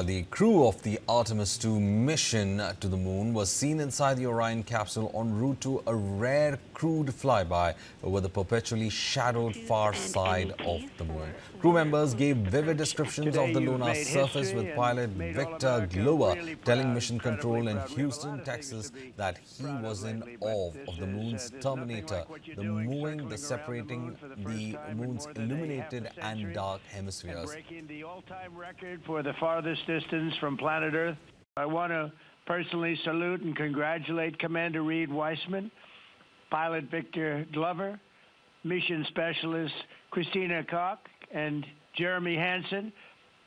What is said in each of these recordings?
The crew of the Artemis II mission to the moon was seen inside the Orion capsule en route to a rare crewed flyby over the perpetually shadowed far side of the moon. Crew members gave vivid descriptions of the lunar surface, with pilot Victor Glover telling Mission Control in Houston, Texas that he was in awe of the moon's terminator, the moving, the separating the moon's illuminated and dark hemispheres. Breaking the all-time record for the farthest distance from planet Earth. I want to personally salute and congratulate Commander Reed Weissman, pilot Victor Glover, mission specialist Christina Koch, and Jeremy Hansen.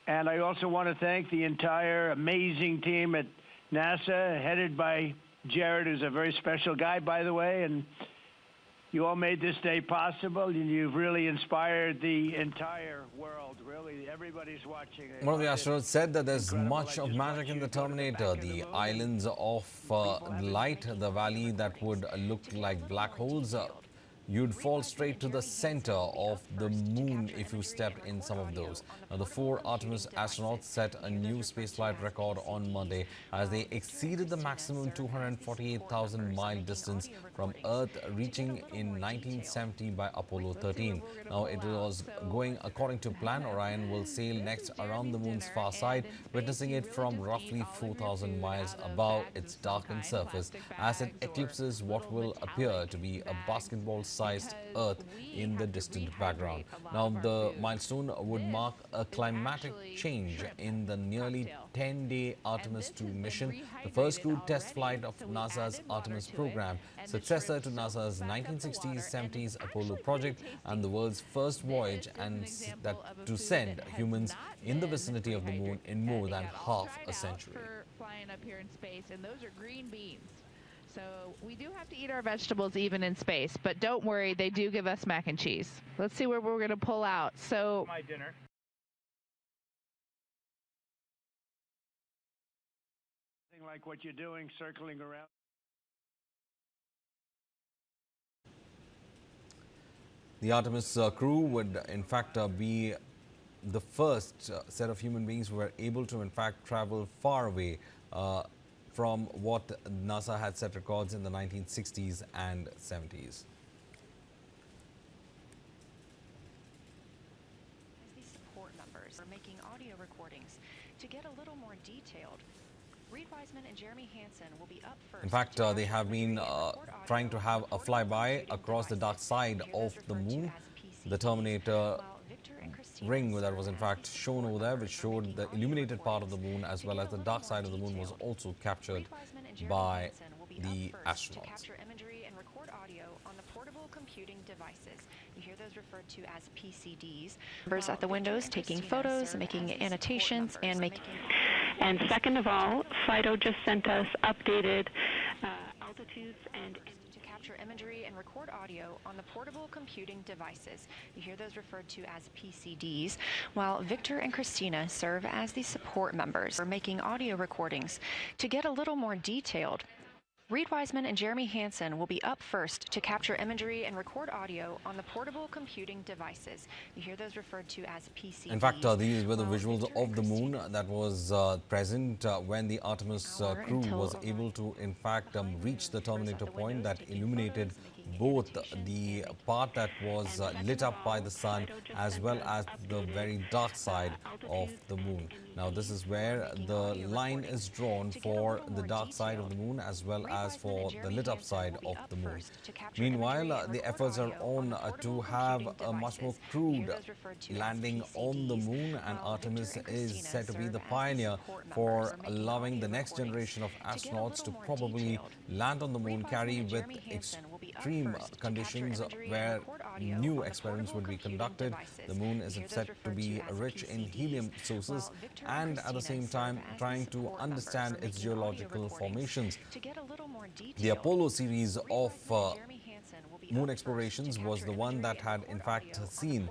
And I also want to thank the entire amazing team at NASA, headed by Jared, who's a very special guy, by the way, and you all made this day possible, and you've really inspired the entire world. Really, everybody's watching. One of the astronauts said that there's much of magic in the Terminator. The islands of light, the valley that would look like black holes. You'd fall straight to the center of the moon if you stepped in some of those. Now, the 4 Artemis astronauts set a new spaceflight record on Monday as they exceeded the maximum 248,000-mile distance from Earth, reaching in 1970 by Apollo 13. Now, it was going according to plan. Orion will sail next around the moon's far side, witnessing it from roughly 4,000 miles above its darkened surface as it eclipses what will appear to be a basketball-sized Earth in the distant background. Now, the milestone would mark a climatic change in the nearly 10-day Artemis II mission, the first crewed test flight of NASA's Artemis program, successor to NASA's 1960s-70s Apollo project, and the world's first voyage to send humans in the vicinity of the moon in more than half a century. Flying up here in space, and those are green beans. So we do have to eat our vegetables even in space, but don't worry, they do give us mac and cheese. Let's see where we're going to pull out. So My dinner. Like what you're doing, circling around. The Artemis crew would in fact be the first set of human beings who were able to in fact travel far away from what NASA had set records in the 1960s and 70s. These support members are making audio recordings to get a little more detailed. Reed Wiseman and Jeremy Hansen will be up first. In fact, they have been trying to have a flyby across the dark side of the moon. The Terminator ring that was in fact shown over there, which showed the illuminated part of the moon as well as the dark side of the moon, was also captured by the astronauts. To capture imagery and record audio on the portable computing devices. You hear those referred to as PCDs. Members at the windows taking photos, making annotations, and making... And second of all, Fido just sent us updated altitudes and... To capture imagery and record audio on the portable computing devices. You hear those referred to as PCDs, while Victor and Christina serve as the support members for making audio recordings. To get a little more detailed, Reed Wiseman and Jeremy Hansen will be up first to capture imagery and record audio on the portable computing devices. You hear those referred to as PCDs. In fact, these were the visuals of the moon that was present when the Artemis crew was able to, in fact, reach the terminator point that illuminated both the part that was lit up by the sun as well as the very dark side of the moon. Now, this is where the line is drawn for the dark side of the moon as well as for the lit up side of the moon. Meanwhile, the efforts are on to have a much more crewed landing on the moon, and Artemis is said to be the pioneer for allowing the next generation of astronauts to probably land on the moon, carry with extreme conditions where new experiments would be conducted. The moon is said to be rich in helium sources, and at the same time trying to understand its geological formations. The Apollo series of moon explorations was the one that had in fact seen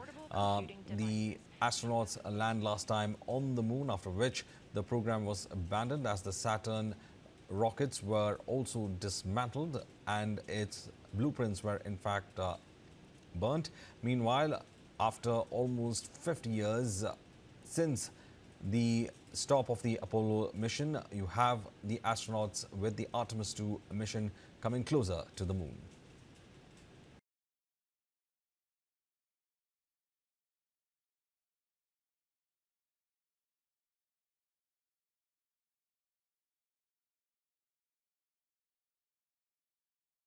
the astronauts land last time on the moon, after which the program was abandoned as the Saturn rockets were also dismantled and its blueprints were in fact burnt. Meanwhile, after almost 50 years since the stop of the Apollo mission, you have the astronauts with the Artemis II mission coming closer to the moon.